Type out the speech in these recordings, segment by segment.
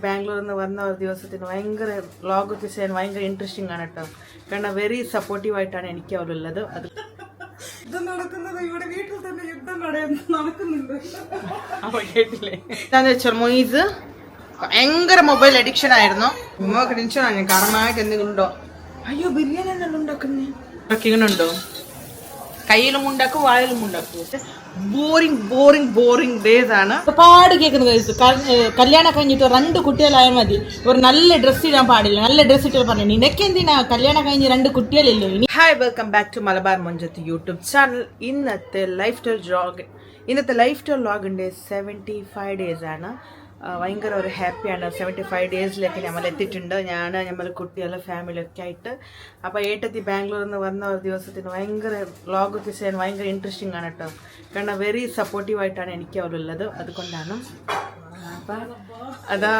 ബാംഗ്ലൂരിൽ നിന്ന് വന്ന ഒരു ദിവസത്തിന് ഭയങ്കര വ്ളോഗൊക്കെ ചെയ്യാൻ ഭയങ്കര ഇൻട്രസ്റ്റിംഗ് ആണ് കേട്ടോ. കാരണം വെരി സപ്പോർട്ടീവ് ആയിട്ടാണ് എനിക്ക് അവരുള്ളത്. അത് യുദ്ധം നടക്കുന്നത് ഇവിടെ വീട്ടിൽ തന്നെ യുദ്ധം നടക്കുന്നുണ്ട്. അപ്പോൾ കേട്ടില്ലേ എന്താന്ന് വെച്ചാൽ മൊയ്സ് ഭയങ്കര മൊബൈൽ അഡിക്ഷൻ ആയിരുന്നു. ഉമ്മക്ക് ടെൻഷനാണ് കാരണമായിട്ട് എന്തെങ്കിലും ഉണ്ടോ. അയ്യോ ബിരിയാണി എന്നെല്ലാം ഉണ്ടാക്കുന്നുണ്ടോ, കയ്യിലും ഉണ്ടാക്കും വായിലും ഉണ്ടാക്കും. ബോറിംഗ് ഡേയ്സ് ആണ്. ഒരുപാട് കേൾക്കുന്നത് കല്യാണം കഴിഞ്ഞിട്ട് 2 കുട്ടികളായാൽ മതി, ഒരു നല്ല ഡ്രസ്സ് ഇടാൻ പാടില്ല, നല്ല ഡ്രസ്സ് ഇട്ട് പറഞ്ഞു നിനക്ക് എന്തിനാ കല്യാണം കഴിഞ്ഞ് 2 കുട്ടികളില്ലേ. Hi, welcome back to Malabar Monjath YouTube channel. ഇന്നത്തെ ലൈഫ് സ്റ്റൈൽ വ്ളോഗിന്റെ 75 ഡേയ്സ് ആണ്. ഭയങ്കര ഒരു ഹാപ്പിയാണ്. 75 ഡേയ്സിലേക്ക് നമ്മൾ എത്തിയിട്ടുണ്ട്. നമ്മൾ കുട്ടികളെ ഫാമിലിയൊക്കെ ആയിട്ട്. അപ്പോൾ ഏട്ടത്തി ബാംഗ്ലൂരിൽ നിന്ന് വന്ന ഒരു ദിവസത്തിന് ഭയങ്കര വ്ളോഗൊക്കെ ചെയ്യാൻ ഭയങ്കര ഇൻട്രസ്റ്റിംഗ് ആണ് കേട്ടോ. കാരണം വെരി സപ്പോർട്ടീവ് ആയിട്ടാണ് എനിക്ക് അവരുള്ളത്. അതുകൊണ്ടാണ്. അപ്പം അതാ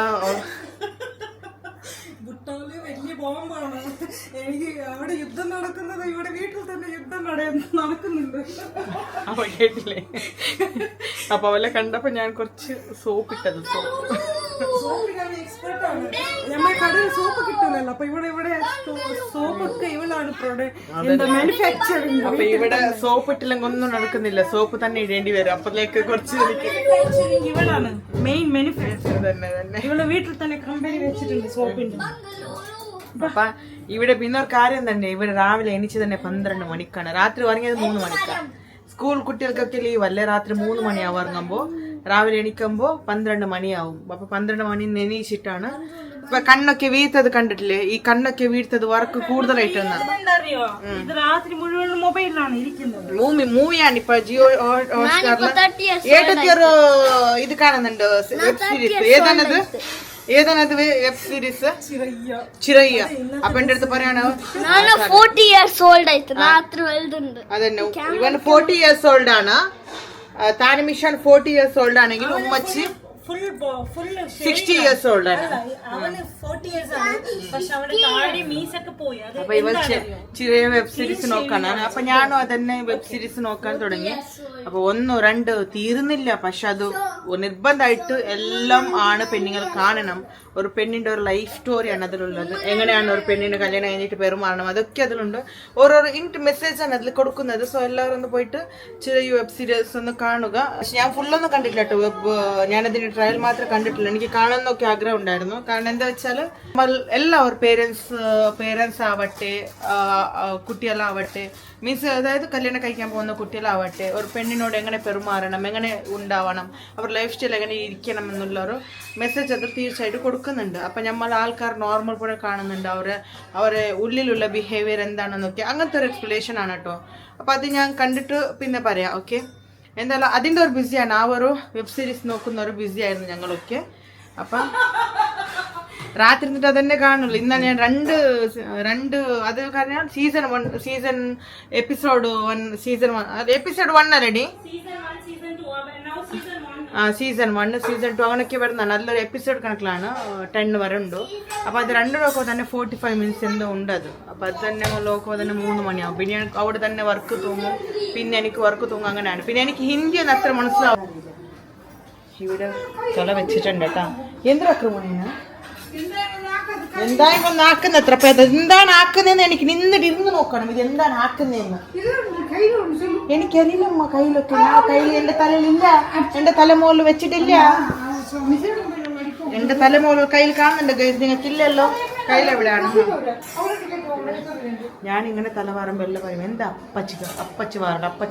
വലിയ ബോംബാണ്. എനിക്ക് അവിടെ യുദ്ധം നടക്കുന്നത് ഇവിടെ വീട്ടിൽ തന്നെ യുദ്ധം നടക്കുന്നുണ്ട്. അപ്പൊ കേട്ടില്ലേ. അപ്പൊ അവളെ കണ്ടപ്പോ ഞാൻ കുറച്ച് സോപ്പ് ഇട്ടത്. സോപ്പിടാൻ എക്സ്പെർട്ടാണ്. നമ്മുടെ കടയിൽ സോപ്പ് കിട്ടുന്നല്ലോ. അപ്പൊ ഇവിടെ സോപ്പൊക്കെ ഇവളാണ് മാനുഫാക്ചറിങ്. അപ്പൊ ഇവിടെ സോപ്പ് ഇട്ടില്ലെങ്കിൽ ഒന്നും നടക്കുന്നില്ല. സോപ്പ് തന്നെ ഇടേണ്ടി വരും. അപ്പോഴേക്ക് കുറച്ച് ഇവളാണ് മെയിൻ മാനുഫാക്ചർ തന്നെ. ഇവളെ വീട്ടിൽ തന്നെ കമ്പനി വെച്ചിട്ടുണ്ട് സോപ്പിന്റെ. അപ്പൊ ഇവിടെ പിന്നെ ഒരു കാര്യം തന്നെ, ഇവിടെ രാവിലെ എണീച്ച് തന്നെ 12 മണിക്കാണ്. രാത്രി ഉറങ്ങിയത് 3 മണിക്കാണ്. സ്കൂൾ കുട്ടികൾക്കൊക്കെ ലീവ് അല്ലേ, രാത്രി 3 മണിയാവും ഉറങ്ങുമ്പോ. രാവിലെ എണീക്കുമ്പോ 12 മണിയാവും. അപ്പൊ 12 മണി എണീച്ചിട്ടാണ്. ഇപ്പൊ കണ്ണൊക്കെ വീഴ്ത്തത് കണ്ടിട്ടില്ലേ, ഈ കണ്ണൊക്കെ വീഴ്ത്തത് വർക്ക് കൂടുതലായിട്ടാണ്. രാത്രി മുഴുവൻ മൊബൈലിലാണ് ഇരിക്കുന്നത്. മൂവിയാണ് ഇപ്പൊ ജിയോ ഹോട്ട്സ്റ്റാറിൽ ഏട്ടത്തിയൊരു ഇത് കാണുന്നുണ്ട്, വെബ് സീരീസ്. ഏതാണത് വെബ് സീരീസ്? ചിറയ്യ. അപ്പൊ എന്റെ അടുത്ത് പറയാണ് അതന്നെ, ഇവൻ 40 years old ആണ്. താനിമിഷൻ 40 years old ആണെങ്കിൽ ഉമ്മച്ചി 60 years old ആണ്. അപ്പൊ ഇവൻ ചെറിയ വെബ് സീരീസ് നോക്കാനാണ്. അപ്പൊ ഞാനും അതന്നെ വെബ് സീരീസ് നോക്കാൻ തുടങ്ങി. അപ്പൊ 1, 2 തീരുന്നില്ല. പക്ഷെ അത് നിർബന്ധമായിട്ട് എല്ലാം ആണ് പെണ്ണുങ്ങൾ കാണണം. ഒരു പെണ്ണിന്റെ ഒരു ലൈഫ് സ്റ്റോറിയാണ് അതിലുള്ളത്. എങ്ങനെയാണ് ഒരു പെണ്ണിന്റെ കല്യാണം കഴിഞ്ഞിട്ട് പെരുമാറണം, അതൊക്കെ അതിലുണ്ട്. ഓരോരോ മെസ്സേജ് ആണ് അതിൽ കൊടുക്കുന്നത്. സോ എല്ലാവരും ഒന്ന് പോയിട്ട് ചെറിയ വെബ് സീരീസ് ഒന്ന് കാണുക. പക്ഷെ ഞാൻ ഫുള്ളൊന്നും കണ്ടിട്ടില്ല കേട്ടോ. ഞാനതിന്റെ ട്രയൽ മാത്രമേ കണ്ടിട്ടില്ല. എനിക്ക് കാണാനൊക്കെ ആഗ്രഹം ഉണ്ടായിരുന്നു. കാരണം എന്താ വെച്ചാല് എല്ലാവരും പേരൻസ് ആവട്ടെ, കുട്ടികളാവട്ടെ, മീൻസ് അതായത് കല്യാണം കഴിക്കാൻ പോകുന്ന കുട്ടികളാവട്ടെ, ഒരു പെണ്ണിനോട് എങ്ങനെ പെരുമാറണം, എങ്ങനെ ഉണ്ടാവണം, അവർ ലൈഫ് സ്റ്റൈൽ എങ്ങനെ ഇരിക്കണം എന്നുള്ള ഒരു മെസ്സേജ് അത് തീർച്ചയായിട്ടും കൊടുക്കുന്നുണ്ട്. അപ്പം നമ്മൾ ആൾക്കാർ നോർമൽ പോലെ കാണുന്നുണ്ട്, അവരെ ഉള്ളിലുള്ള ബിഹേവിയർ എന്താണെന്നൊക്കെ. അങ്ങനത്തെ ഒരു എക്സ്പ്ലനേഷൻ ആണ് കേട്ടോ. അപ്പം അത് ഞാൻ കണ്ടിട്ട് പിന്നെ പറയാം. ഓക്കെ, എന്തായാലും അതിൻ്റെ ഒരു ബിസിയാണ്. ആ ഒരു വെബ് സീരീസ് നോക്കുന്ന ഒരു ബിസി ആയിരുന്നു ഞങ്ങളൊക്കെ. അപ്പം രാത്രി എന്നിട്ട് അതന്നെ കാണുള്ളൂ. ഇന്നാണ് ഞാൻ രണ്ട് അത് കാരണം സീസൺ 1 എപ്പിസോഡ് 1 അല്ലടി. സീസൺ 1 സീസൺ 2 അങ്ങനെയൊക്കെ വരുന്ന നല്ലൊരു എപ്പിസോഡ് കണക്കിലാണ്. 10 വരെ ഉണ്ട്. അപ്പൊ അത് 2 നോക്കുമ്പോൾ തന്നെ 45 മിനിറ്റ്സ് എന്തോ ഉണ്ട് അത്. അപ്പൊ അത് തന്നെ നോക്കുമ്പോൾ തന്നെ 3 മണിയാവും. പിന്നെ എനിക്ക് അവിടെ തന്നെ വർക്ക് തൂങ്ങും, പിന്നെ എനിക്ക് വർക്ക് തൂങ്ങും. അങ്ങനെയാണ്. പിന്നെ എനിക്ക് ഹിന്ദി ഒന്നും അത്ര മനസ്സിലാവും. ഇവിടെ തല വെച്ചിട്ടുണ്ട് കേട്ടാ. എന്തൊക്കെ എന്തായാലും ആക്കുന്നത്ര എന്താണ് ആക്കുന്നതെന്ന് എനിക്ക് നിന്നിട്ട് ഇരുന്ന് നോക്കണം. ഇത് എന്താണ് ആക്കുന്നതെന്ന് എനിക്കറിയില്ല. അമ്മ കയ്യിലൊക്കെ കയ്യിൽ എന്റെ തലയിലില്ല, എന്റെ തലമോളിൽ വെച്ചിട്ടില്ല. എന്റെ തലമോള് കയ്യിൽ കാണുന്നുണ്ട്. നിങ്ങൾക്കില്ലല്ലോ. കയ്യിലെവിടെയാണ്? ഞാനിങ്ങനെ തല വാറുമ്പോൾ എല്ലാം പറയും എന്താ അപ്പച്ചി വാറണ്ട. അപ്പൊ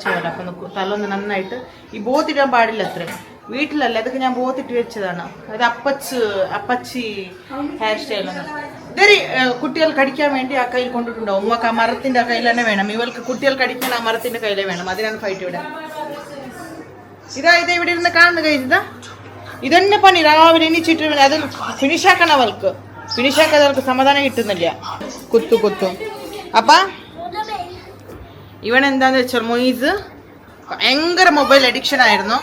തലൊന്ന് നന്നായിട്ട് ഈ ബോത്തിടാൻ പാടില്ല. അത്ര വീട്ടിലല്ല, അതൊക്കെ ഞാൻ ബോത്തിട്ട് വെച്ചതാണ്. അത് അപ്പച്ചി ഹെയർ സ്റ്റൈലാണ്. ഇതൊരു കുട്ടികൾ കടിക്കാൻ വേണ്ടി ആ കയ്യിൽ കൊണ്ടിട്ടുണ്ടാവും. ഉമ്മക്ക് ആ മരത്തിന്റെ കയ്യിൽ തന്നെ വേണം. ഇവർക്ക് കുട്ടികൾ കടിക്കാൻ ആ മരത്തിന്റെ കയ്യിലേ വേണം. അതിനാണ് ഫൈറ്റ് ഇവിടെ. ഇത് ഇവിടെ ഇരുന്ന് കാണുന്ന കഴിഞ്ഞതാ. ഇതന്നെ പണി. രാവിലെ എണീച്ചിട്ട് അത് ഫിനിഷാക്കണം. ഫിനിഷാക്കാതെ അവർക്ക് സമാധാനം കിട്ടുന്നില്ല. കുത്തും. അപ്പൊ ഇവൻ എന്താന്ന് വെച്ചാൽ മൊയ്സ് ഭയങ്കര മൊബൈൽ അഡിക്ഷൻ ആയിരുന്നു.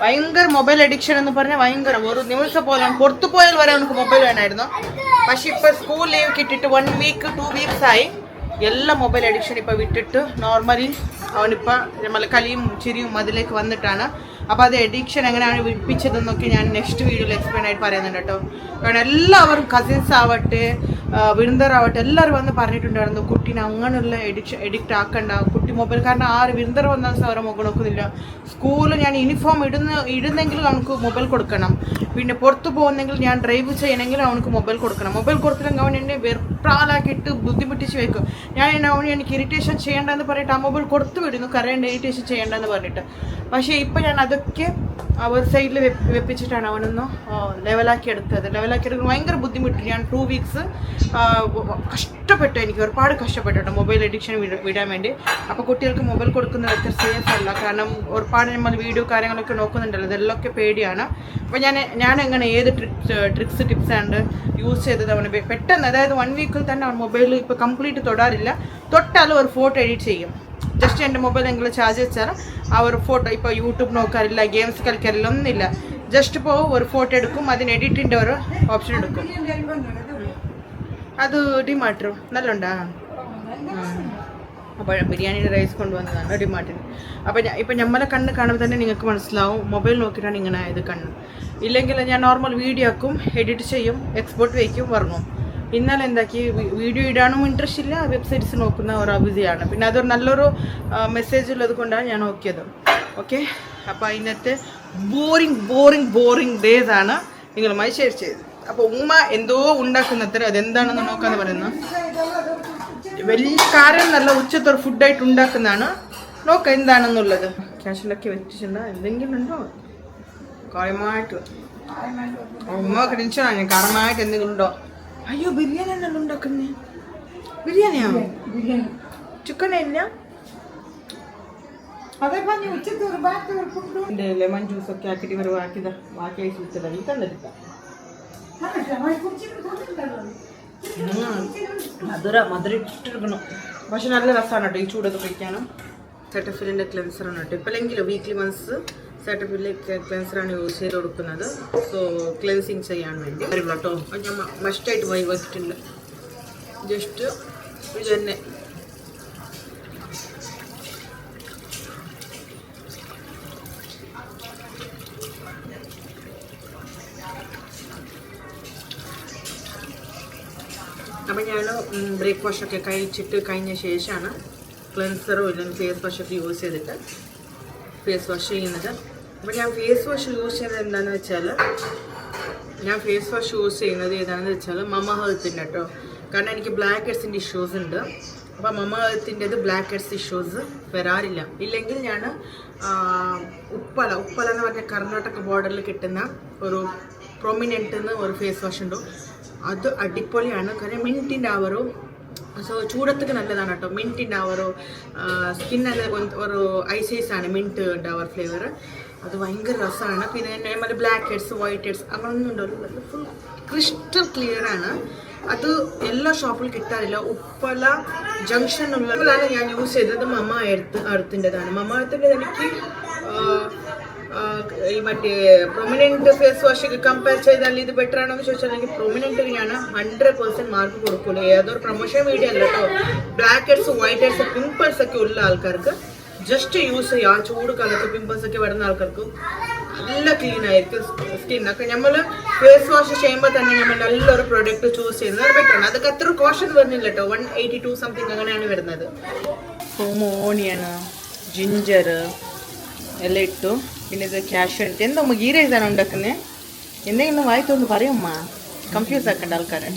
ഭയങ്കര മൊബൈൽ അഡിക്ഷൻ എന്ന് പറഞ്ഞാൽ ഭയങ്കര ഒരു ദിവസം പോലെ പുറത്തു പോയാൽ വരെ അവനക്ക് മൊബൈൽ വേണമായിരുന്നു. പക്ഷെ ഇപ്പൊ സ്കൂൾ ലീവ് കിട്ടിയിട്ട് 1 വീക്ക് 2 വീക്സ് ആയി. എല്ലാ മൊബൈൽ അഡിക്ഷൻ ഇപ്പൊ വിട്ടിട്ട് നോർമലി അവനിപ്പോ നമ്മളെ കളിയും ചിരിയും അതിലേക്ക് വന്നിട്ടാണ്. അപ്പോൾ അത് എഡിക്ഷൻ എങ്ങനെയാണ് വിളിപ്പിച്ചതെന്നൊക്കെ ഞാൻ നെക്സ്റ്റ് വീഡിയോയിൽ എക്സ്പ്ലെയിൻ ആയിട്ട് പറയുന്നുണ്ട് കേട്ടോ. കാരണം എല്ലാവരും കസിൻസ് ആവട്ടെ വിരുന്നറാവട്ടെ എല്ലാവരും വന്ന് പറഞ്ഞിട്ടുണ്ടായിരുന്നു കുട്ടീനെ അങ്ങനെയുള്ള എഡിക്റ്റ് ആക്കണ്ട കുട്ടി മൊബൈൽ. കാരണം ആര് വിരുന്നർ വന്നാൽ അവരെ മുഖം നോക്കുന്നില്ല. സ്കൂളിൽ ഞാൻ യൂണിഫോം ഇടുന്നെങ്കിൽ അവനക്ക് മൊബൈൽ കൊടുക്കണം. പിന്നെ പുറത്ത് പോകുന്നെങ്കിൽ ഞാൻ ഡ്രൈവ് ചെയ്യണമെങ്കിൽ അവനക്ക് മൊബൈൽ കൊടുക്കണം. മൊബൈൽ കൊടുത്തില്ലെങ്കിൽ അവൻ എന്നെ വെറുപ്പാലാക്കിയിട്ട് ബുദ്ധിമുട്ടിച്ച് വെക്കും. എനിക്ക് ഇറിറ്റേഷൻ ചെയ്യേണ്ടതെന്ന് പറഞ്ഞിട്ട് ആ മൊബൈൽ കൊടുത്തു വിടുന്നു, കരണ്ട് ഇറിറ്റേഷൻ ചെയ്യേണ്ടതെന്ന് പറഞ്ഞിട്ട്. പക്ഷേ ഇപ്പം ഞാൻ അതൊക്കെ അവർ സൈഡിൽ വെപ്പിച്ചിട്ടാണ് അവനൊന്ന് ലെവലാക്കി എടുത്തത്. ഭയങ്കര ബുദ്ധിമുട്ട്. ഞാൻ 2 വീക്സ് കഷ്ടപ്പെട്ടു, എനിക്ക് ഒരുപാട് കഷ്ടപ്പെട്ടോ മൊബൈൽ അഡിക്ഷൻ വിടാൻ വേണ്ടി. അപ്പോൾ കുട്ടികൾക്ക് മൊബൈൽ കൊടുക്കുന്നത് അത്ര സേഫ് അല്ല. കാരണം ഒരുപാട് നമ്മൾ വീഡിയോ കാര്യങ്ങളൊക്കെ നോക്കുന്നുണ്ടല്ലോ, ഇതെല്ലാം പേടിയാണ്. അപ്പോൾ ഞാൻ എങ്ങനെ ഏത് ടിപ്സ് ആണ്ട് യൂസ് ചെയ്തത് അവന് പെട്ടെന്ന്, അതായത് 1 വീക്കിൽ തന്നെ അവൻ മൊബൈൽ ഇപ്പോൾ കംപ്ലീറ്റ് തൊടാറില്ല. തൊട്ടാലും ഒരു ഫോട്ടോ എഡിറ്റ് ചെയ്യും. ജസ്റ്റ് എൻ്റെ മൊബൈൽ എങ്കിലും ചാർജ് വെച്ചാൽ ആ ഒരു ഫോട്ടോ, ഇപ്പോൾ യൂട്യൂബ് നോക്കാറില്ല, ഗെയിംസ് കളിക്കാറില്ല, ഒന്നുമില്ല. ജസ്റ്റ് ഇപ്പോൾ ഒരു ഫോട്ടോ എടുക്കും, അതിന് എഡിറ്റിൻ്റെ ഒരു ഓപ്ഷൻ എടുക്കും. അത് ഡിമാർട്ടറും നല്ലുണ്ടാ. അപ്പോൾ ബിരിയാണിയുടെ റൈസ് കൊണ്ടുവന്നതാണ് ഡിമാർട്ടിന്. അപ്പോൾ ഇപ്പം നമ്മളെ കണ്ണ് കാണുമ്പോൾ തന്നെ നിങ്ങൾക്ക് മനസ്സിലാവും മൊബൈൽ നോക്കിയിട്ടാണ് ഇങ്ങനെ ആയത് കണ്ണ്. ഇല്ലെങ്കിൽ ഞാൻ നോർമൽ വീഡിയോ ആക്കും, എഡിറ്റ് ചെയ്യും, എക്സ്പോർട്ട് വയ്ക്കും, ഇറങ്ങും. ഇന്നലെ എന്താക്കി വീഡിയോ ഇടാനും ഇൻട്രസ്റ്റ് ഇല്ല, വെബ്സൈറ്റ്സ് നോക്കുന്ന ഒരു അഭിജിയാണ്. പിന്നെ അതൊരു നല്ലൊരു മെസ്സേജ് ഉള്ളത് കൊണ്ടാണ് ഞാൻ നോക്കിയത്. ഓക്കെ, അപ്പോൾ ഇന്നത്തെ ബോറിങ് ഡേയ്സ് ആണ് നിങ്ങളുമായി ഷെയർ ചെയ്തത്. അപ്പോൾ ഉമ്മ എന്തോ ഉണ്ടാക്കുന്നത്ര അതെന്താണെന്ന് നോക്കാന്ന് പറയുന്നത് വലിയ കാര്യം നല്ല ഉച്ചത്തൊരു ഫുഡായിട്ട് ഉണ്ടാക്കുന്നതാണ്. നോക്കാം എന്താണെന്നുള്ളത്. ക്യാഷിലൊക്കെ വെച്ചിട്ടുണ്ട്, എന്തെങ്കിലും ഉണ്ടോ കാര്യമായിട്ട് ഉമ്മ ടെൻഷനാണ്, കാരണമായിട്ട് എന്തെങ്കിലും ഉണ്ടോ. അയ്യോ ബിരിയാണി എന്നല്ല ഉണ്ടാക്കുന്നേ. ബിരിയാണിയാണോ? ചിക്കൻ ഇല്ല. ലെമൺ ജ്യൂസൊക്കെ ആക്കിയിട്ട് ഇവർ ബാക്കി അയച്ചു വെച്ചതാണ്. ഈ തന്നിട്ടില്ല മധുരം ഇട്ടിരിക്കണം. പക്ഷെ നല്ല രസമാണ് കേട്ടോ ഈ ചൂടൊക്കെ കഴിക്കാനും. സെറ്റഫിലിൻ്റെ ക്ലെൻസറാണ് കേട്ടോ. ഇപ്പോഴെങ്കിലും വീക്ക്ലി മന്ത്സ് സെറ്റഫിലിൻ്റെ ക്ലെൻസറാണ് യൂസ് ചെയ്ത് കൊടുക്കുന്നത്. സോ ക്ലെൻസിങ് ചെയ്യാൻ വേണ്ടി വരും കേട്ടോ. ഞാൻ മസ്റ്റായിട്ട് വെച്ചിട്ടുണ്ട്. ജസ്റ്റ് ഇത് തന്നെ. അപ്പം ഞാൻ ബ്രേക്ക്ഫാസ്റ്റൊക്കെ കഴിഞ്ഞ ശേഷമാണ് ക്ലെൻസറോ ഇല്ലെങ്കിൽ ഫേസ് വാഷൊക്കെ യൂസ് ചെയ്തിട്ട് ഫേസ് വാഷ് ചെയ്യുന്നത്. അപ്പോൾ ഞാൻ ഫേസ് വാഷ് യൂസ് ചെയ്യുന്നത് എന്താണെന്ന് വെച്ചാൽ ഏതാണെന്ന് വെച്ചാൽ മമ ഹെർത്തിൻ്റെ കേട്ടോ. കാരണം എനിക്ക് ബ്ലാക്ക് ഹെഡ്സിൻ്റെ ഇഷ്യൂസ് ഉണ്ട്. അപ്പോൾ മമ ഹെർത്തിൻ്റെത് ബ്ലാക്ക് ഹെഡ്സ് ഇഷ്യൂസ് വരാറില്ല. ഇല്ലെങ്കിൽ ഞാൻ ഉപ്പല എന്ന് പറഞ്ഞ കർണാടക ബോർഡറിൽ കിട്ടുന്ന ഒരു പ്രൊമിനൻ്റ് എന്ന് ഒരു ഫേസ് വാഷ് ഉണ്ട്. അത് അടിപൊളിയാണ്. കാരണം മിൻറ്റിൻ്റെ ആ ഒരു സോ ചൂടത്തേക്ക് നല്ലതാണ് കേട്ടോ. മിൻറ്റിൻ്റെ ആ ഒരു സ്കിന്നല്ല ഒരു ഐസൈസാണ് മിൻറ്റ് ഡവർ ഫ്ലേവർ. അത് ഭയങ്കര രസമാണ്. പിന്നെ നമ്മൾ ബ്ലാക്ക് ഹെഡ്സ് വൈറ്റ് ഹെഡ്സ് അങ്ങനൊന്നും ഉണ്ടല്ലോ, ഫുൾ ക്രിസ്റ്റൽ ക്ലിയർ ആണ്. അത് എല്ലാ ഷോപ്പിൽ കിട്ടാറില്ല. ഉപ്പല ജംഗ്ഷനുള്ളതാണ് ഞാൻ യൂസ് ചെയ്തത്. മമ എർത്തിൻ്റെതാണ്. മമ എർത്തിൻ്റെ എനിക്ക് ഈ മറ്റേ പ്രൊമിനൻറ്റ് ഫേസ് വാഷൊക്കെ കമ്പയർ ചെയ്താൽ ഇത് ബെറ്റർ ആണോ എന്ന് ചോദിച്ചാൽ എനിക്ക് പ്രൊമിനൻറ്റ് ഞാൻ 100% മാർക്ക് കൊടുക്കുള്ളൂ. ഏതൊരു പ്രൊമോഷൻ വീഡിയോ അല്ല കേട്ടോ. Black heads white heads pimples ഒക്കെ ഉള്ള ആൾക്കാർക്ക് ജസ്റ്റ് യൂസ് ചെയ്യാം. ആ ചൂട് കാലത്ത് പിമ്പിൾസ് ഒക്കെ വരുന്ന ആൾക്കാർക്ക് നല്ല ക്ലീൻ ആയിരിക്കും സ്കിൻ. ഒക്കെ നമ്മൾ ഫേസ് വാഷ് ചെയ്യുമ്പോൾ തന്നെ നമ്മൾ നല്ലൊരു പ്രൊഡക്റ്റ് ചൂസ് ചെയ്യുന്നത് ബെറ്ററാണ്. അതൊക്കെ അത്ര കോഷൻ വരുന്നില്ല കേട്ടോ. 182 സംതിങ് അങ്ങനെയാണ് വരുന്നത്. ഓണിയൻ ജിഞ്ചർ എല്ലാം ഇട്ടു. പിന്നെ ഇത് ക്യാഷ്യൂ ഇട്ട് എന്താ ഗീ റൈസാണ് ഉണ്ടാക്കുന്നത്. എന്തെങ്കിലും വായിത്തൊന്ന് പറയുമ്മ, കൺഫ്യൂസ് ആക്കണ്ട ആൾക്കാരെ.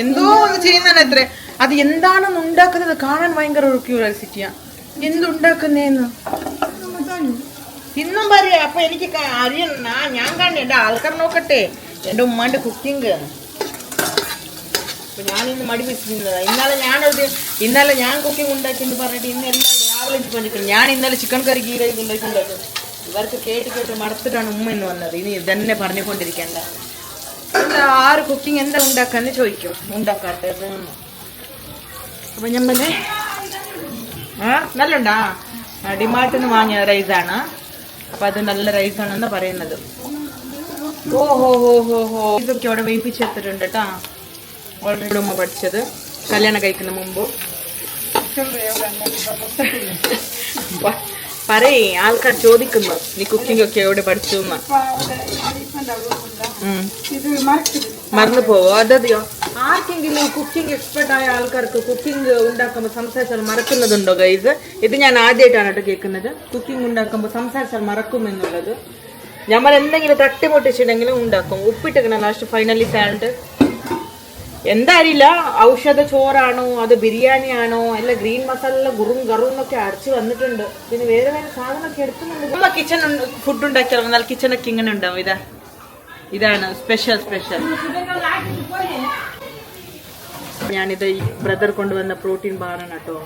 എന്തോ ഒന്ന് ചെയ്യുന്നതാണ് അത്ര. അത് എന്താണെന്ന് ഉണ്ടാക്കുന്നത് കാണാൻ ഭയങ്കര ഒരു ക്യൂരിയോസിറ്റിയാ. എന്തുണ്ടാക്കുന്നേന്ന് ഇന്നും പറയാ. അപ്പൊ എനിക്ക് അറിയണ ഞാൻ കാണണേ. എൻ്റെ ആൾക്കാർ നോക്കട്ടെ എൻ്റെ ഉമ്മാൻ്റെ കുക്കിങ്. അപ്പൊ ഞാനിന്ന് മടി വെച്ചിരുന്നതാ. ഇന്നലെ ഞാൻ കുക്കിംഗ് ഉണ്ടാക്കിയെന്ന് പറഞ്ഞിട്ട് ഇന്ന് എല്ലാം രാവിലെ പറഞ്ഞിട്ടുണ്ട്. ഞാൻ ഇന്നലെ ചിക്കൻ കറി ഗീ റൈസ് ഉണ്ടാക്കിയിട്ടുണ്ടാക്കും. ഇവർക്ക് കേട്ട് മടുത്തിട്ടാണ് ഉമ്മ എന്ന് വന്നത്. ഇനി ഇതന്നെ പറഞ്ഞുകൊണ്ടിരിക്കേണ്ട. എന്താ ആറ് കുക്കിംഗ് എന്താ ഉണ്ടാക്കാന്ന് ചോദിക്കും. ഉണ്ടാക്കാട്ടത്. അപ്പൊ ഞമ്മള് നല്ലുണ്ടാ ഡിമാർട്ടിന്ന് വാങ്ങിയ റൈസാണ്. അപ്പൊ അത് നല്ല റൈസാണെന്ന് പറയുന്നത്. ഓഹോ ഇതൊക്കെ അവിടെ വേപ്പിച്ചെടുത്തിട്ടുണ്ട് കേട്ടാ. ഓൾറെഡി ഉമ്മ പഠിച്ചത് കല്യാണം കഴിക്കുന്ന മുമ്പ്. പറയേ ആൾക്കാർ ചോദിക്കുന്നു നീ കുക്കിംഗ് ഒക്കെ എവിടെ പഠിച്ചു മറന്നു പോവോ അതതെയോ ആർക്കെങ്കിലും കുക്കിംഗ് എക്സ്പെർട്ട് ആയ ആൾക്കാർക്ക് കുക്കിംഗ് ഉണ്ടാക്കുമ്പോൾ സംസാരിച്ചാൽ മറക്കുന്നതുണ്ടോ ഗൈസ്? ഇത് ഞാൻ ആദ്യമായിട്ടാണ് കേട്ടോ കേൾക്കുന്നത്. കുക്കിംഗ് ഉണ്ടാക്കുമ്പോൾ സംസാരിച്ചാൽ മറക്കും എന്നുള്ളത്. നമ്മൾ എന്തെങ്കിലും തട്ടിമുട്ടിച്ചിട്ടെങ്കിലും ഉണ്ടാക്കും. ഉപ്പിട്ടിക്കണം ലാസ്റ്റ് ഫൈനലി സാലഡ്. എന്താ അറിയില്ല, ഔഷധ ചോറാണോ അത് ബിരിയാണി ആണോ അല്ല ഗ്രീൻ മസാല ഗുറും ഗറും എന്നൊക്കെ അരച്ച് വന്നിട്ടുണ്ട്. പിന്നെ വേറെ വേറെ സാധനമൊക്കെ എടുക്കുന്നുണ്ട്. നമ്മൾ കിച്ചൺ ഫുഡ് ഉണ്ടാക്കിയാൽ വന്നാൽ കിച്ചണൊക്കെ ഇങ്ങനെ ഉണ്ടാവും. ഇതാണ് സ്പെഷ്യൽ. ഞാനിത് ബ്രദർ കൊണ്ടുവന്ന പ്രോട്ടീൻ ബാറാണ് കേട്ടോ.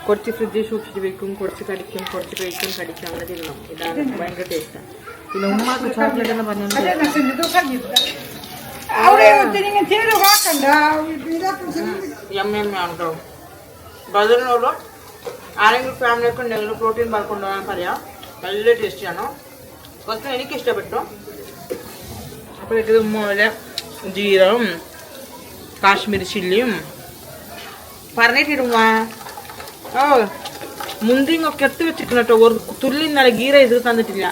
കുറച്ച് ഫ്രിഡ്ജിൽ സൂക്ഷിച്ച് വെക്കും, കുറച്ച് കടിക്കും, കുറച്ച് കഴിക്കും, കടിക്കും, അങ്ങനെ തിന്നണം. ഇതാണ് ഭയങ്കര ടേസ്റ്റാണ്. പിന്നെ ഉമ്മാക്ക് ചോക്ലേറ്റ് എന്ന് പറഞ്ഞാൽ യമ്മയാണ് കേട്ടോ. ബ്രദറിനോട് ആരെങ്കിലും ഫാമിലിയൊക്കെ ഉണ്ടെങ്കിൽ പ്രോട്ടീൻ ബാർ കൊണ്ടുപോകാൻ പറയാം. നല്ല ടേസ്റ്റിയാണോ, കുറച്ച് എനിക്ക് ഇഷ്ടപ്പെട്ടു. അപ്പോഴേക്ക് ഉമ്മ ജീരകം കാശ്മീരി ചില്ലിയും പറഞ്ഞിട്ടിടുമ്മ. ഓ മുന്തിരിങ്ങൊക്കെ എടുത്ത് വെച്ചിരിക്കണം കേട്ടോ. ഒരു തുള്ളി ഇന്നലെ ഗീ റൈസ് തന്നിട്ടില്ല,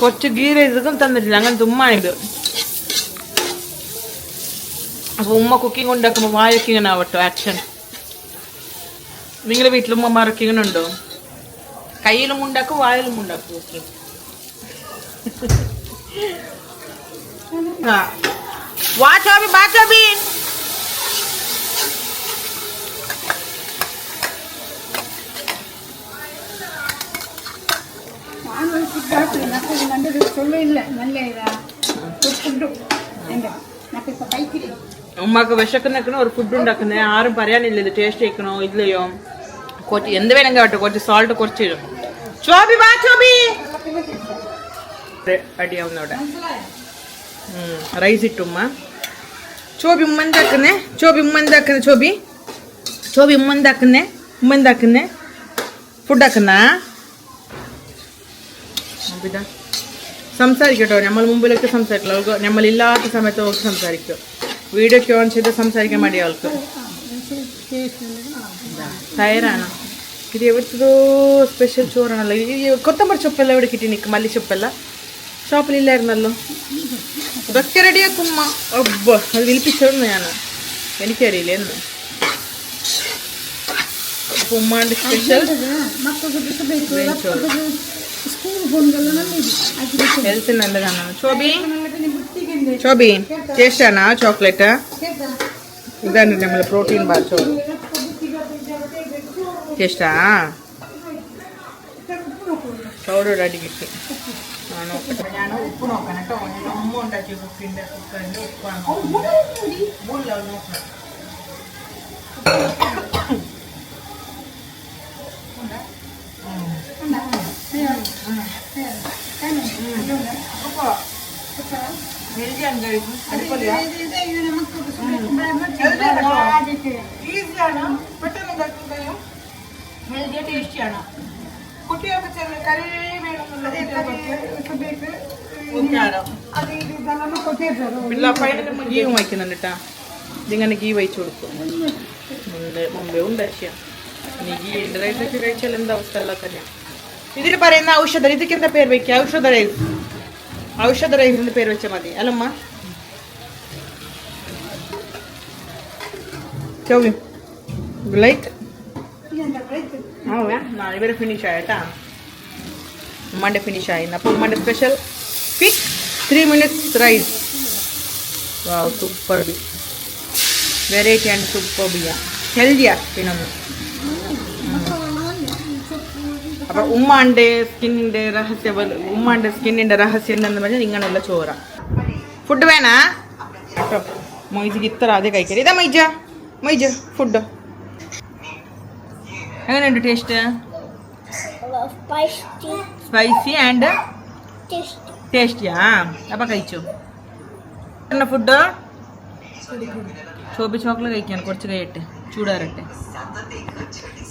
കുറച്ച് ഗീ റൈസും തന്നിട്ടില്ല. അങ്ങനത്തെ ഉമ്മാണിത്. അപ്പൊ ഉമ്മ കുക്കിംഗ് ഉണ്ടാക്കുമ്പോൾ വായൊക്കെ ഇങ്ങനെ ആവട്ടോ ആക്ഷൻ. നിങ്ങളുടെ വീട്ടിൽ ഉമ്മമാരൊക്കെ ഇങ്ങനെ ഉണ്ടോ? കയ്യിലും ഉണ്ടാക്കും വായിലും ഉണ്ടാക്കും കുക്കിംഗ്. വാച്ചോബി ബാച്ചോബി ഉമ്മക്ക് വിശക്കുന്നേക്കണോ ഒരു ഫുഡ് ഉണ്ടാക്കുന്നേ ആരും പറയാനില്ല ഇത് ടേസ്റ്റ് ആയിക്കണോ ഇല്ലയോ. കുറച്ച് എന്ത് വേണമെങ്കിൽ കേട്ടോ, കുറച്ച് സോൾട്ട് കുറച്ച് ഇടും. ചോബി വാ ചോബി അടിയാവുന്നവിടെ റൈസ് ഇട്ടുമ്മ. ചോബി ഉമ്മ എന്താക്കുന്നേ? ചോബി ഉമ്മ എന്താക്കുന്നേ? ചോബി ഉമ്മ എന്താക്കുന്നേ? ഉമ്മ എന്താക്കുന്നേ? ഫുഡാക്കുന്ന ഇതാ സംസാരിക്കട്ടോ. നമ്മൾ മുമ്പിലൊക്കെ സംസാരിക്കില്ല, നമ്മളില്ലാത്ത സമയത്ത് ഒക്കെ സംസാരിക്കും. വീഡിയോ ഒക്കെ ഓൺ ചെയ്ത് സംസാരിക്കാൻ മതി ആൾക്ക്. തയ്യാറാണ്. ഇത് എവിടുത്തതോ സ്പെഷ്യൽ ചോറാണല്ലോ. ഈ കൊത്തമ്പരി ചൊപ്പെല്ലാം എവിടെ കിട്ടി നിൽക്കും? മല്ലിച്ചൊപ്പല്ല ഷോപ്പിലില്ലായിരുന്നല്ലോ. ഇതൊക്കെ റെഡിയാക്കുമ്മ. ഒബ്ബ അത് വിളിപ്പിച്ചിരുന്നു ഞാൻ, എനിക്കറിയില്ല എന്ന്. അപ്പൊ ഉമ്മാന്റെ സ്പെഷ്യൽ ഹെൽത്ത് നല്ലതാണ്. ചോബി ടേസ്റ്റാണ് ആ ചോക്ലേറ്റ്. ഇതാണ് നമ്മൾ പ്രോട്ടീൻ ബാർ ചോറ്. ടേസ്റ്റാ? ചോറ് അടി കിട്ടി. ഞാൻ ഉപ്പ് നോക്കണം കേട്ടോ. ഉമ്മ ഉണ്ടാക്കിയ കുക്കിന്റെ കുക്കറിന്റെ ഉപ്പാണ് നോക്കണം. ഈസിയാണ്, പെട്ടെന്ന് ഉണ്ടാക്കാൻ കഴിയും, ഹെൽത്തിയ ടേസ്റ്റിയാണ്. കുട്ടികൾക്ക് ചെറിയ കറി വേണമെന്നുള്ള ഗീ വയ്ക്കുന്നുണ്ട് കേട്ടാ. ഇതിങ്ങനെ ഗീ വഹിച്ചു കൊടുക്കും. മുമ്പേ ഉണ്ടാക്കിയ ഇനി ഗീ റൈസൊക്കെ കഴിച്ചാൽ എന്താ അവസ്ഥ എല്ലാം തന്നെയാണ്. ഇതിന് പറയുന്ന ഔഷധ ഇതിക്ക് എന്താ പേര് വയ്ക്കുക? ഔഷധ റൈസ്. ഔഷധ റൈസിന്റെ പേര് വെച്ചാൽ മതി അല്ലമ്മ? ലൈറ്റ് ഇവരെ ഫിനിഷ് ആയിട്ടാ. ഉമ്മാൻ്റെ ഫിനിഷ് ആയി. അപ്പോൾ ഉമ്മാൻ്റെ special quick 3 minutes rice. Wow super ബി വെറൈറ്റി ആൻഡ് സൂപ്പർ ബിയാ ഹെൽത്തിയാ. പിന്നെ അപ്പോൾ ഉമ്മാൻ്റെ സ്കിന്നിൻ്റെ രഹസ്യം, ഉമ്മാൻ്റെ സ്കിന്നിൻ്റെ രഹസ്യം എന്താണെന്ന് പറഞ്ഞാൽ നിങ്ങളുള്ള ചോറ. ഫുഡ് വേണ കേട്ടോ. മൊയ്ജിക്ക് ഇത്ര ആദ്യം കഴിക്കരുത്. ഇതാ മൊയ്ജ ഫുഡ് എങ്ങനെയുണ്ട് ടേസ്റ്റ്? സ്പൈസി ആൻഡ് ടേസ്റ്റിയാ? അപ്പം കഴിച്ചു ഫുഡ്. ചോബി ചോക്ലേറ്റ് കഴിക്കാൻ കുറച്ച് കഴിയട്ടെ, ചൂടാറട്ടെ.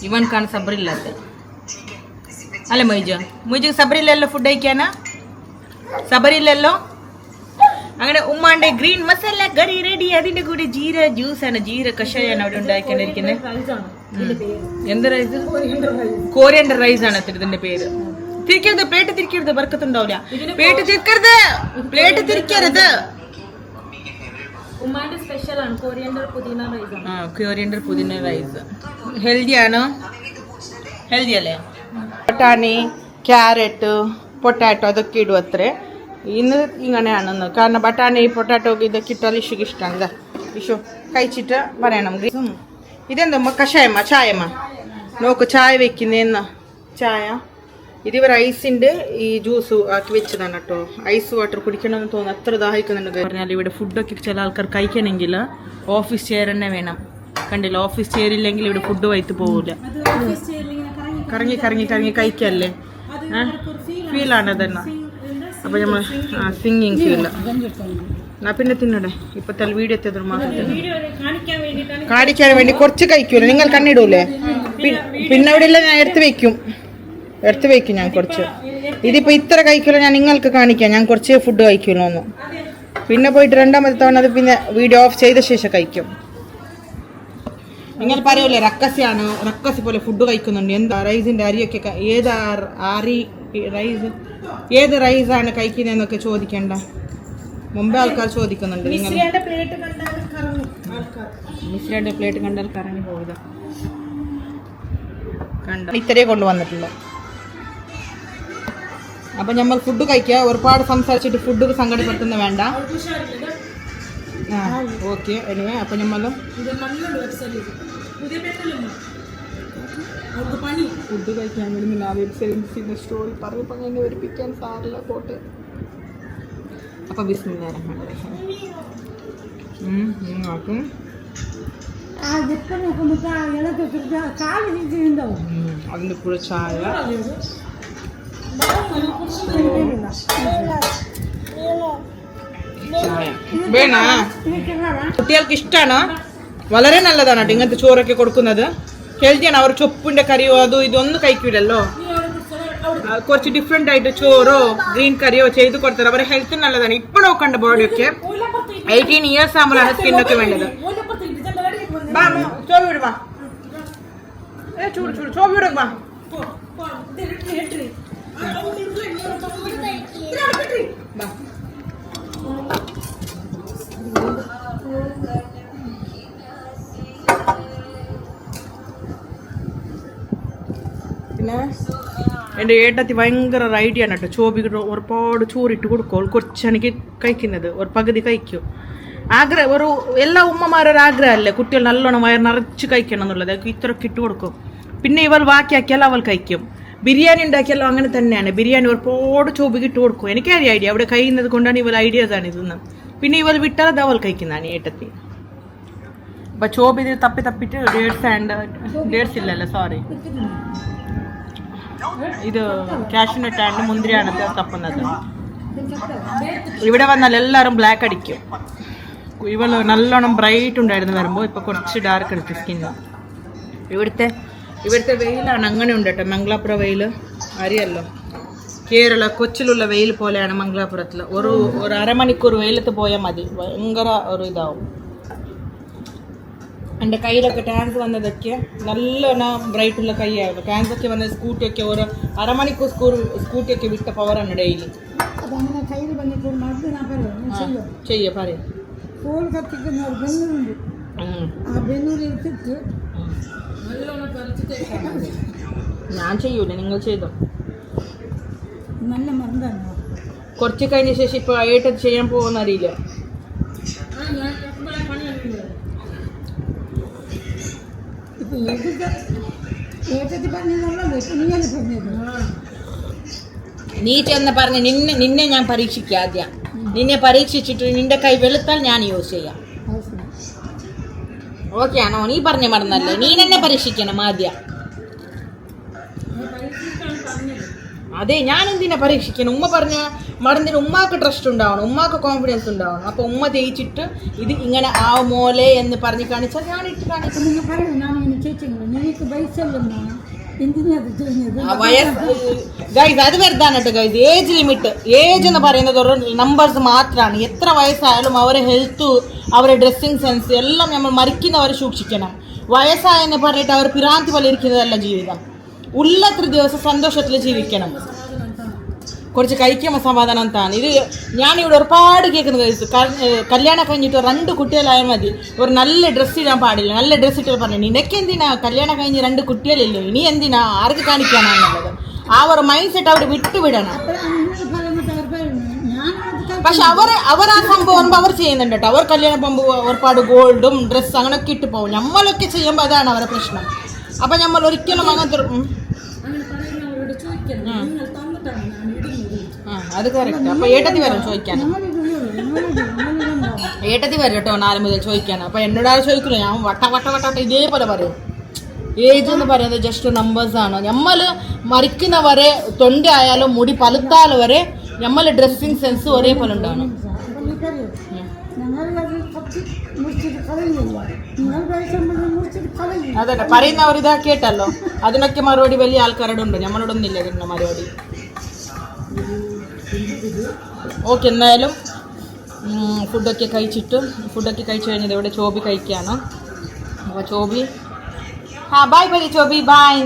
ഇവൻക്കാണ് സബറില്ലാത്ത അല്ല മൊയ്ജക്ക് സബറില്ലല്ലോ ഫുഡ് കഴിക്കാനാ? സബറില്ലല്ലോ. അങ്ങനെ ഉമ്മാന്റെ ഗ്രീൻ മസാല കറി റെഡി. അതിന്റെ കൂടെ ജീര ജ്യൂസാണ്, ജീര കഷായാണ് അവിടെ ഉണ്ടാക്കിക്കൊണ്ടിരിക്കുന്നത്. എന്ത് റൈസ്? കോരിയണ്ടർ റൈസ് ആണ് ഇതിന്റെ പേര്. തിരിക്കരുത്, പ്ലേറ്റ് തിരിക്കരുത്, ബർക്കത്തുണ്ടാവില്ല. പ്ലേറ്റ് തിരിക്കരുത്, പ്ലേറ്റ് തിരിക്കരുത്. ഉമ്മാന്റെ സ്പെഷ്യൽ ആണ് കോരിയണ്ടർ പുതിന റൈസ്. കോരിയണ്ടർ പുതിന റൈസ് ഹെൽത്തി ആണോ? ഹെൽത്തി അല്ലേ? ബട്ടാണി, ക്യാരറ്റ്, പൊട്ടാറ്റോ അതൊക്കെ ഇടും അത്രേ. ഇന്ന് ഇങ്ങനെയാണെന്ന്. കാരണം ബട്ടാണി പൊട്ടാറ്റോ ഇതൊക്കെ ഇട്ടാൽ ഇഷുക്ക് ഇഷ്ടമാണ്. ഇഷു കഴിച്ചിട്ട് പറയണം. ഇതെന്തമ്മ? കഷായമ്മ, ചായമ്മ. നോക്ക് ചായ വെക്കുന്നേന്ന ചായ. ഇത് ഇവർ ഐസിൻ്റെ ഈ ജ്യൂസ് ആക്കി വെച്ചതാണ് കേട്ടോ. ഐസ് വാട്ടർ കുടിക്കണമെന്ന് തോന്നുന്നു, അത്ര ദാഹിക്കുന്നുണ്ട്. പറഞ്ഞാൽ ഇവിടെ ഫുഡൊക്കെ ചില ആൾക്കാർ കഴിക്കണമെങ്കിൽ ഓഫീസ് ചെയർ തന്നെ വേണം. കണ്ടില്ല, ഓഫീസ് ചെയർ ഇല്ലെങ്കിൽ ഇവിടെ ഫുഡ് വൈത്ത് പോകില്ല. കറങ്ങി കറങ്ങി കറങ്ങി കഴിക്കല്ലേ, ഫീലാണ് അതന്നെ. അപ്പോൾ നമ്മൾ സിംഗിങ് ഫീൽ. എന്നാ പിന്നെ തിന്നടേ. ഇപ്പത്തെ വീഡിയോ എത്തിയത് കാണിക്കാൻ വേണ്ടി കുറച്ച് കഴിക്കൂല. നിങ്ങൾ കണ്ണിടൂലേ? പിന്നെ അവിടെ ഇല്ല, ഞാൻ എടുത്ത് വെക്കും ഞാൻ കുറച്ച്. ഇതിപ്പോൾ ഇത്ര കഴിക്കൂല, ഞാൻ നിങ്ങൾക്ക് കാണിക്കാം. ഞാൻ കുറച്ച് ഫുഡ് കഴിക്കൂലോന്ന്. പിന്നെ പോയിട്ട് രണ്ടാമത്തെ തവണ അത് പിന്നെ വീഡിയോ ഓഫ് ചെയ്ത ശേഷം കഴിക്കും. നിങ്ങൾ പറയൂലേ റക്കസിയാണ്, റക്കസി പോലെ ഫുഡ് കഴിക്കുന്നുണ്ട്. എന്താ റൈസിൻ്റെ അരിയൊക്കെ ഏത് റൈസാണ് കഴിക്കുന്നതെന്നൊക്കെ ചോദിക്കണ്ട. മുമ്പേ ആൾക്കാർ ചോദിക്കുന്നുണ്ട്. നിങ്ങൾ മിശ്രയുടെ പ്ലേറ്റ് കണ്ടാൽ കറങ്ങി പോയത കണ്ട. ഇത്രയേ കൊണ്ടുവന്നിട്ടുള്ളൂ. അപ്പം നമ്മൾ ഫുഡ് കഴിക്കുക. ഒരുപാട് സംസാരിച്ചിട്ട് ഫുഡ് സങ്കടപ്പെടുത്തുന്ന വേണ്ട. ഓക്കെ. എനിവേ അപ്പം നമ്മളും ഫുഡ് കഴിക്കാൻ വേണ്ടി വെബ്സൈറ്റ്സിൻ്റെ സ്റ്റോറി പറഞ്ഞപ്പോൾ അങ്ങനെ വരിപ്പിക്കാൻ സാറില്ല പോട്ടെ. അപ്പം ബിസ്മില്ലാഹിർ റഹ്മാനിർ റഹീം ആക്കും. അതിൻ്റെ കൂടെ ചായ. വേണ കുട്ടികൾക്ക് ഇഷ്ടമാണോ? വളരെ നല്ലതാണ് കേട്ടോ ഇങ്ങനത്തെ ചോറൊക്കെ കൊടുക്കുന്നത്. ഹെൽത്തിയാണ്. അവർ ചൊപ്പിന്റെ കറിയോ അതോ ഇതൊന്നും കഴിക്കൂലല്ലോ. കുറച്ച് ഡിഫറെന്റ് ആയിട്ട് ചോറോ ഗ്രീൻ കറിയോ ചെയ്ത് കൊടുത്തത് അവരുടെ ഹെൽത്തിന് നല്ലതാണ്. ഇപ്പൊ നോക്കണ്ട ബോഡിയൊക്കെ 18 years ആകുമ്പോഴാണ് സ്കിന്നൊക്കെ വേണ്ടത്. ചോവി വിടുവാ, ചൂട് ചൂട് ചോവി വിടുവാ. പിന്നെ എൻ്റെ ഏട്ടത്തി ഭയങ്കര ഐഡിയ ആണ് കേട്ടോ. ചോബിക്ക് ഒരുപാട് ചോറിട്ട് കൊടുക്കും. കുറച്ചാണെങ്കിൽ കഴിക്കുന്നത് ഒരു പകുതി കഴിക്കും. ആഗ്രഹം ഒരു എല്ലാ ഉമ്മമാരൊരു ആഗ്രഹമല്ലേ കുട്ടികൾ നല്ലോണം വയർ നിറച്ച് കഴിക്കണം എന്നുള്ളത്. ഇത്രയൊക്കെ ഇട്ട് കൊടുക്കും. പിന്നെ ഇവൾ ബാക്കിയാക്കിയാൽ അവൾ കഴിക്കും. ബിരിയാണി ഉണ്ടാക്കിയാലോ അങ്ങനെ തന്നെയാണ്. ബിരിയാണി ഒരുപാട് ചോബിക്ക് ഇട്ട് കൊടുക്കും. എനിക്കറിയാം ഐഡിയ. അവിടെ കഴിയുന്നത് കൊണ്ടാണ് ഇവൾ ഐഡിയാസാണ് ഇതൊന്നും. പിന്നെ ഇവൾ വിട്ടാൽ അത് അവൾ കഴിക്കുന്നതാണ് ഏട്ടത്തി. അപ്പം ചോബ് ഇത് തപ്പിട്ട് ഡേറ്റ്സ് ഇല്ലല്ലോ, സോറി, ഇത് കാഷ്യൂനട്ട് ആൻഡ് മുന്തിരിയാണ് തപ്പുന്നത്. ഇവിടെ വന്നാൽ എല്ലാവരും ബ്ലാക്ക് അടിക്കും. ഇവള് നല്ലോണം ബ്രൈറ്റ് ഉണ്ടായിരുന്നു വരുമ്പോൾ. ഇപ്പോൾ കുറച്ച് ഡാർക്ക് എടുത്ത് സ്കിന്ന്. ഇവിടുത്തെ വെയിലാണ് അങ്ങനെ ഉണ്ട് കേട്ടോ. മംഗലാപുര വെയിൽ അറിയല്ലോ. കേരള കൊച്ചിലുള്ള വെയിൽ പോലെയാണ് മംഗലാപുരത്തിൽ. ഒരു അരമണിക്കൂർ വെയിലത്ത് പോയാൽ മതി, ഭയങ്കര ഒരു ഇതാവും. എൻ്റെ കയ്യിലൊക്കെ ടാൻസ് വന്നതൊക്കെ നല്ലോണം ബ്രൈറ്റുള്ള കൈയായിരുന്നു. ടാൻസൊക്കെ വന്നത് സ്കൂട്ടിയൊക്കെ ഒരു അരമണിക്കൂർ സ്കൂട്ടിയൊക്കെ വിട്ട പവറാണ് ഡെയിലി. ചെയ്യ പറയാം. ഞാൻ ചെയ്യൂല, നിങ്ങൾ ചെയ്തോ. കുറച്ച് കഴിഞ്ഞ ശേഷം ഇപ്പൊ ആയിട്ട് ചെയ്യാൻ പോകുന്ന അറിയില്ല. നീ ചെന്ന് പറഞ്ഞ് നിന്നെ ഞാൻ പരീക്ഷിക്കാം. ആദ്യം നിന്നെ പരീക്ഷിച്ചിട്ട് നിന്റെ കൈ വെളുത്താൽ ഞാൻ യൂസ് ചെയ്യാം. ഓക്കെ ആണോ? നീ പറഞ്ഞ മറന്നല്ലേ, നീ എന്നെ പരീക്ഷിക്കണം ആദ്യം. അതെ, ഞാൻ എന്തിനാ പരീക്ഷിക്കണം? ഉമ്മ പറഞ്ഞ മറന്നിട്ട് ഉമ്മാക്ക് ട്രസ്റ്റ് ഉണ്ടാവണം, ഉമ്മാക്ക് കോൺഫിഡൻസ് ഉണ്ടാവണം. അപ്പൊ ഉമ്മ ജയിച്ചിട്ട് ഇത് ഇങ്ങനെ ആവുമോലെ എന്ന് പറഞ്ഞ് കാണിച്ചാൽ ഞാൻ ഇട്ട് കാണിക്കും. ഗൈസ് അത് വെറുതാണ് കേട്ടോ ഗൈസ്. ഏജ് ലിമിറ്റ്, ഏജ് എന്ന് പറയുന്നത് ഒരു നമ്പേഴ്സ് മാത്രമാണ്. എത്ര വയസ്സായാലും അവരെ ഹെൽത്ത്, അവരുടെ ഡ്രസ്സിങ് സെൻസ് എല്ലാം നമ്മൾ മരിക്കുന്നവരെ സൂക്ഷിക്കണം. വയസ്സായെന്ന് പറഞ്ഞിട്ട് അവർ പിറാന്തി പോലെ ഇരിക്കുന്നതല്ല ജീവിതം. ഉള്ളത്ര ദിവസം സന്തോഷത്തിൽ ജീവിക്കണം. കുറച്ച് കഴിക്കുമ്പോൾ സമാധാനം എന്താണ് ഇത്. ഞാനിവിടെ ഒരുപാട് കേൾക്കുന്നത് കഴിച്ചു. കല്യാണം കഴിഞ്ഞിട്ട് 2 കുട്ടികളായാൽ മതി, ഒരു നല്ല ഡ്രസ്സ് ഇടാൻ പാടില്ല. നല്ല ഡ്രസ്സ് ഇട്ട് പറഞ്ഞു നിനക്ക് എന്തിനാ കല്യാണം കഴിഞ്ഞ് 2 കുട്ടികളില്ലേ, ഇനി എന്തിനാ ആർക്ക് കാണിക്കാനാന്നുള്ളത്. ആ ഒരു മൈൻഡ് സെറ്റ് അവിടെ വിട്ടുവിടണം. പക്ഷെ അവർ ആ സംഭവം അവർ ചെയ്യുന്നുണ്ട് കേട്ടോ. അവർ കല്യാണം പോകുമ്പോൾ ഒരുപാട് ഗോൾഡും ഡ്രസ്സ് അങ്ങനെയൊക്കെ ഇട്ട് പോകും. നമ്മളൊക്കെ ചെയ്യുമ്പോൾ അതാണ് അവരുടെ പ്രശ്നം. അപ്പം നമ്മൾ ഒരിക്കലും അങ്ങനത്തെ അത് കറക്റ്റ്. അപ്പൊ ഏട്ടത്തി വരും ചോദിക്കാൻ, ഏട്ടത്തി വരും കേട്ടോ 4 മുതൽ ചോദിക്കാൻ. അപ്പൊ എന്നോട് ആരും ചോദിക്കില്ല, ഞാൻ വട്ട ഇതേപോലെ പറയും. ഏജ് എന്ന് പറയുന്നത് ജസ്റ്റ് നമ്പേഴ്സ് ആണ്. നമ്മൾ മരിക്കുന്നവരെ തൊണ്ട ആയാലും മുടി പലുത്താലും വരെ നമ്മൾ ഡ്രസ്സിങ് സെൻസ് ഒരേപോലെ ഉണ്ടാവണം. അതെ പറയുന്നവർ ഇതാ കേട്ടല്ലോ, അതിനൊക്കെ മറുപടി വലിയ ആൾക്കാരോട് ഉണ്ട്, നമ്മളോടൊന്നും ഇല്ല ഇതിന്റെ മറുപടി. ഓക്കെ, എന്തായാലും ഫുഡൊക്കെ കഴിച്ചു കഴിഞ്ഞത് ഇവിടെ ചോബി കഴിക്കുകയാണ്. അപ്പോൾ ചോബി ബൈ പറയും, ചോബി ബായ്.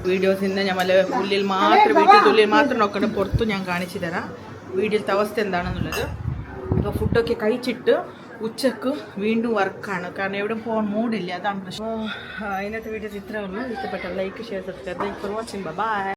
വീഡിയോസ് ഇന്ന് നമ്മൾ വീട്ടിൽ മാത്രം നോക്കണം, പുറത്തു ഞാൻ കാണിച്ചു തരാം വീഡിയോത്തെ അവസ്ഥ എന്താണെന്നുള്ളത്. അപ്പോൾ ഫുഡൊക്കെ കഴിച്ചിട്ട് ഉച്ചക്ക് വീണ്ടും വർക്കാണ്, കാരണം എവിടെ പോകാൻ മൂഡില്ല, അതാണ് പ്രശ്നം. ഇന്നത്തെ വീഡിയോസ് ഇത്രേ ഉള്ളൂ. ഇഷ്ടപ്പെട്ട like, share, subscribe. Thank for watching. By.